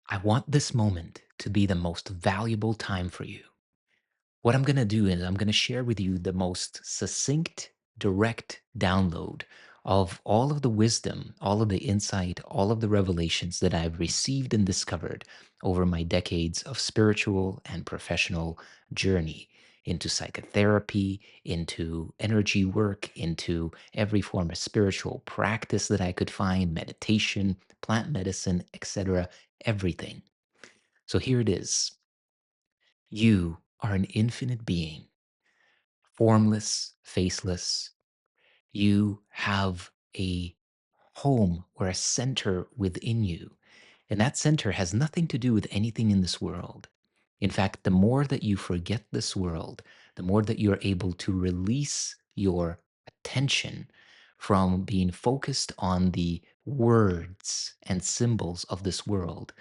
I want this moment to be the most valuable time for you. What I'm going to do is I'm going to share with you the most succinct, direct download of all of the wisdom, all of the insight, all of the revelations that I've received and discovered over my decades of spiritual and professional journey into psychotherapy, into energy work, into every form of spiritual practice that I could find, meditation, plant medicine, etc., everything. So here it is. You are an infinite being, formless, faceless. You have a home or a center within you. And that center has nothing to do with anything in this world. In fact, the more that you forget this world, the more that you're able to release your attention from being focused on the words and symbols of this world,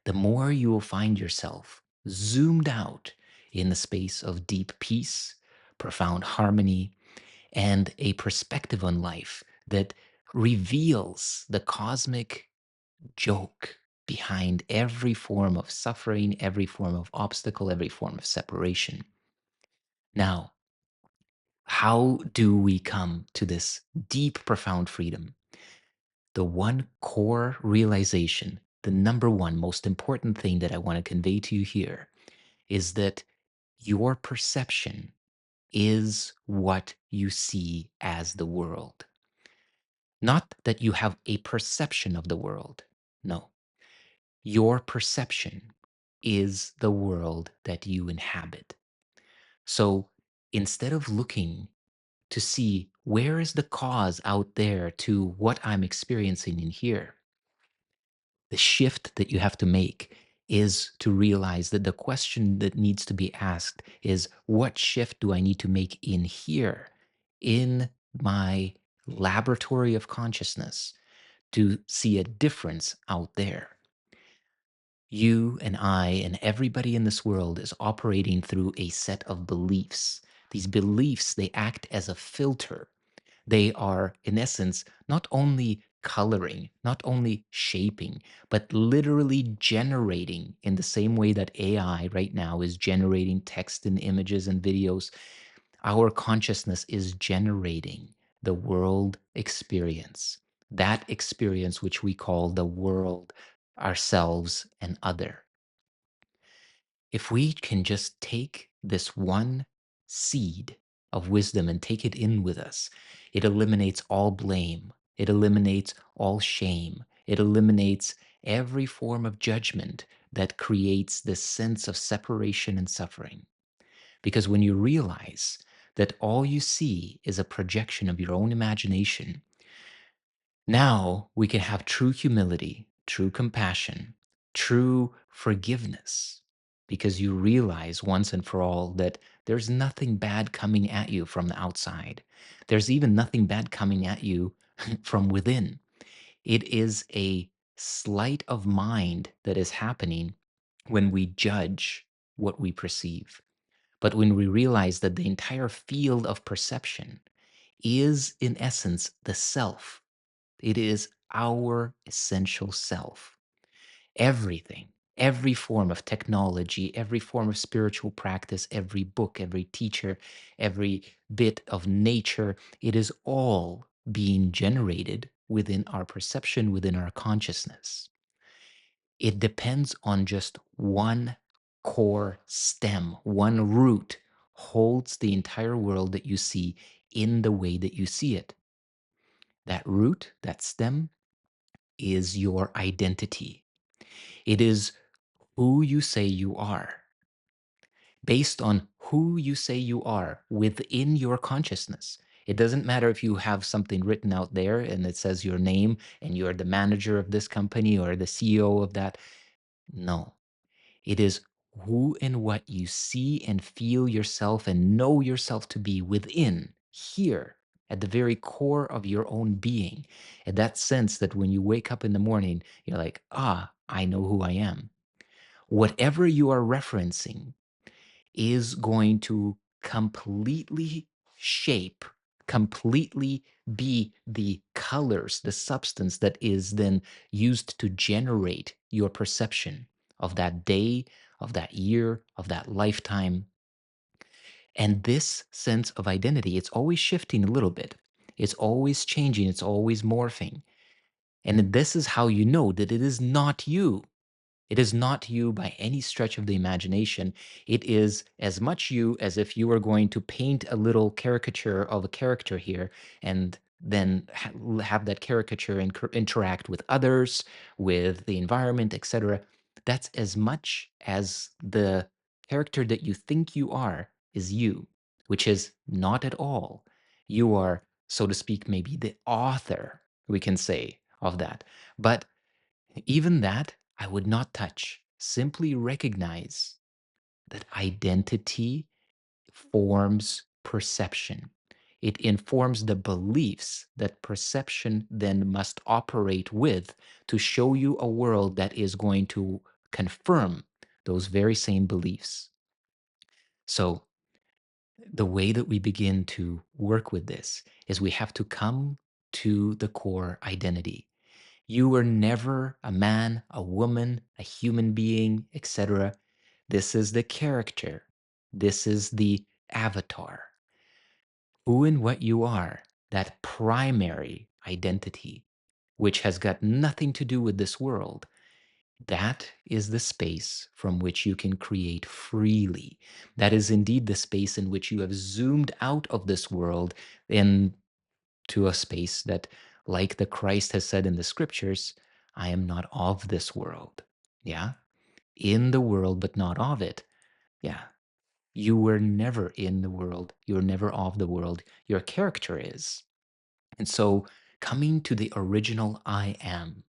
the more you will find yourself zoomed out in the space of deep peace, profound harmony, and a perspective on life that reveals the cosmic joke behind every form of suffering, every form of obstacle, every form of separation. Now, how do we come to this deep, profound freedom? The one core realization, the number one most important thing that I want to convey to you here is that your perception is what you see as the world. Not that you have a perception of the world. No. Your perception is the world that you inhabit. So instead of looking to see where is the cause out there to what I'm experiencing in here, the shift that you have to make is to realize that the question that needs to be asked is what shift do I need to make in here, in my laboratory of consciousness, to see a difference out there? You and I and everybody in this world is operating through a set of beliefs. These beliefs, they act as a filter. They are, in essence, not only coloring, not only shaping, but literally generating in the same way that AI right now is generating text and images and videos. Our consciousness is generating the world experience, that experience which we call the world, ourselves, and other. If we can just take this one seed of wisdom and take it in with us, it eliminates all blame. It eliminates all shame. It eliminates every form of judgment that creates this sense of separation and suffering. Because when you realize that all you see is a projection of your own imagination, now we can have true humility, true compassion, true forgiveness, because you realize once and for all that there's nothing bad coming at you from the outside. There's even nothing bad coming at you from within. It is a sleight of mind that is happening when we judge what we perceive. But when we realize that the entire field of perception is, in essence, the self, it is our essential self. Everything, every form of technology, every form of spiritual practice, every book, every teacher, every bit of nature, it is all being generated within our perception, within our consciousness. It depends on just one core stem, one root holds the entire world that you see in the way that you see it. That root, that stem, is your identity. It is who you say you are. Based on who you say you are within your consciousness. It doesn't matter if you have something written out there and it says your name and you're the manager of this company or the CEO of that. No, it is who and what you see and feel yourself and know yourself to be within, here, at the very core of your own being. And that sense that when you wake up in the morning, you're like, I know who I am. Whatever you are referencing is going to completely shape completely be the colors, the substance that is then used to generate your perception of that day, of that year, of that lifetime. And this sense of identity, it's always shifting a little bit. It's always changing, it's always morphing. And this is how you know that it is not you. It is not you by any stretch of the imagination. It is as much you as if you were going to paint a little caricature of a character here and then have that caricature interact with others, with the environment, etc. That's as much as the character that you think you are is you, which is not at all. You are, so to speak, maybe the author, we can say, of that. But even that, I would not touch. Simply recognize that identity forms perception. It informs the beliefs that perception then must operate with to show you a world that is going to confirm those very same beliefs. So, the way that we begin to work with this is we have to come to the core identity. You were never a man, a woman, a human being, etc. This is the character. This is the avatar. Who and what you are, that primary identity, which has got nothing to do with this world, that is the space from which you can create freely. That is indeed the space in which you have zoomed out of this world into a space that, like the Christ has said in the scriptures, I am not of this world. Yeah. In the world, but not of it. Yeah. You were never in the world. You were never of the world. Your character is. And so, coming to the original I am,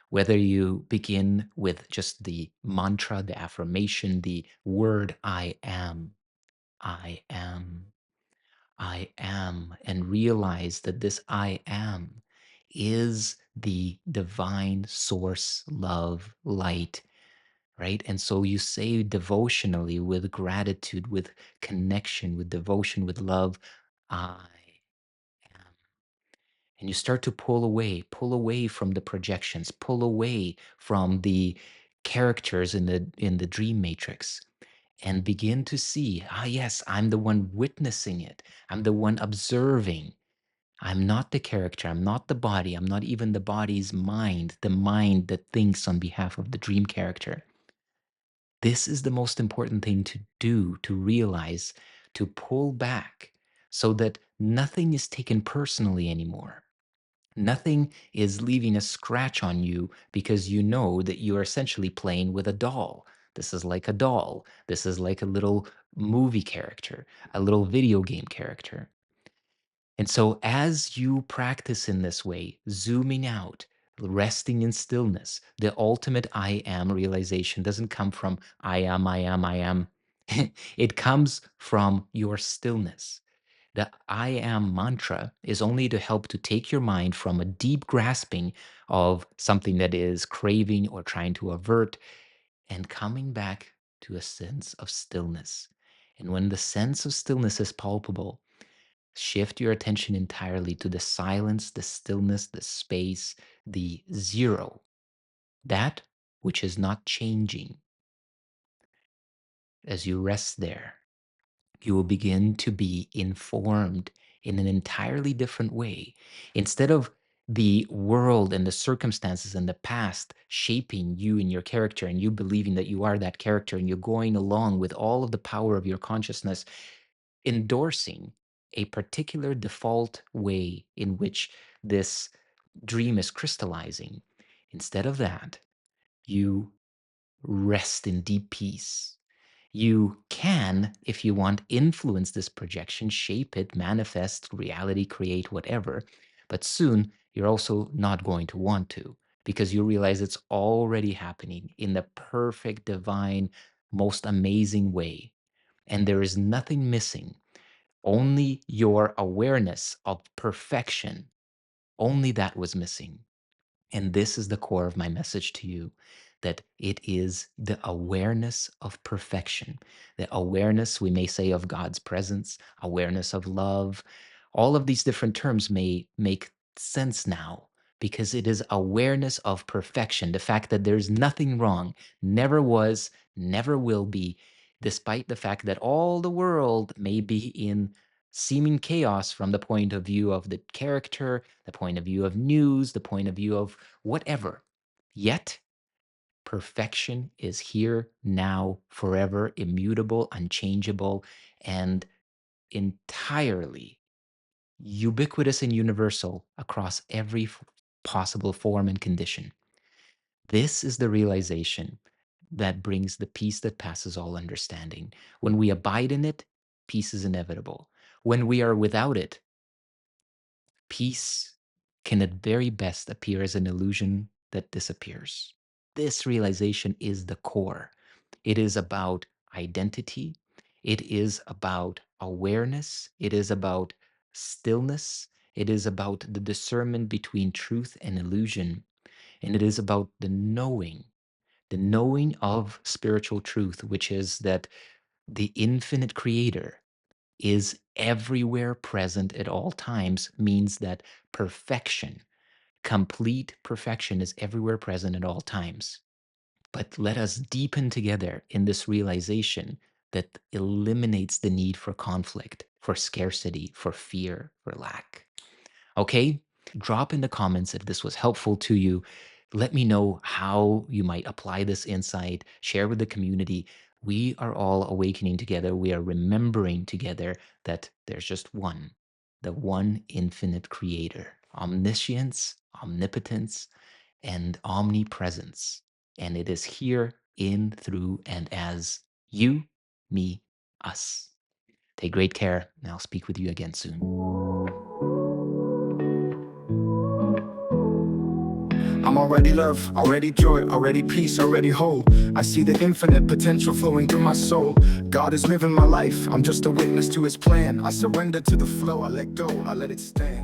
whether you begin with just the mantra, the affirmation, the word I am, I am, and realize that this I am is the divine source, love, light, right? And so you say devotionally with gratitude, with connection, with devotion, with love, I am. And you start to pull away from the projections, pull away from the characters in the dream matrix and begin to see, ah, yes, I'm the one witnessing it. I'm the one observing. I'm not the character. I'm not the body. I'm not even the body's mind, the mind that thinks on behalf of the dream character. This is the most important thing to do, to realize, to pull back so that nothing is taken personally anymore. Nothing is leaving a scratch on you because you know that you are essentially playing with a doll. This is like a doll. This is like a little movie character, a little video game character. And so, as you practice in this way, zooming out, resting in stillness, the ultimate I am realization doesn't come from I am, I am, I am. It comes from your stillness. The I am mantra is only to help to take your mind from a deep grasping of something that is craving or trying to avert and coming back to a sense of stillness. And when the sense of stillness is palpable, shift your attention entirely to the silence, the stillness, the space, the zero, that which is not changing. As you rest there, you will begin to be informed in an entirely different way. Instead of the world and the circumstances and the past shaping you and your character, and you believing that you are that character, and you're going along with all of the power of your consciousness, endorsing a particular default way in which this dream is crystallizing. Instead of that, you rest in deep peace. You can, if you want, influence this projection, shape it, manifest reality, create whatever. But soon you're also not going to want to because you realize it's already happening in the perfect, divine, most amazing way. And there is nothing missing, only your awareness of perfection. Only that was missing. And this is the core of my message to you, that it is the awareness of perfection, the awareness, we may say, of God's presence, awareness of love, All of these different terms may make sense now because it is awareness of perfection, the fact that there's nothing wrong, never was, never will be, despite the fact that all the world may be in seeming chaos from the point of view of the character, the point of view of news, the point of view of whatever. Yet, perfection is here now, forever, immutable, unchangeable, and entirely ubiquitous and universal across every possible form and condition. This is the realization that brings the peace that passes all understanding. When we abide in it, peace is inevitable. When we are without it, peace can at very best appear as an illusion that disappears. This realization is the core. It is about identity. It is about awareness. It is about stillness. It is about the discernment between truth and illusion. And it is about the knowing of spiritual truth, which is that the infinite creator is everywhere present at all times, means that perfection, complete perfection, is everywhere present at all times. But let us deepen together in this realization that eliminates the need for conflict, for scarcity, for fear, for lack. Okay? Drop in the comments if this was helpful to you. Let me know how you might apply this insight. Share with the community. We are all awakening together. We are remembering together that there's just one, the one infinite creator, omniscience, omnipotence, and omnipresence. And it is here in, through, and as you, me, us. Take great care, and I'll speak with you again soon. I'm already love, already joy, already peace, already whole. I see the infinite potential flowing through my soul. God is living my life, I'm just a witness to his plan. I surrender to the flow, I let go, I let it stand.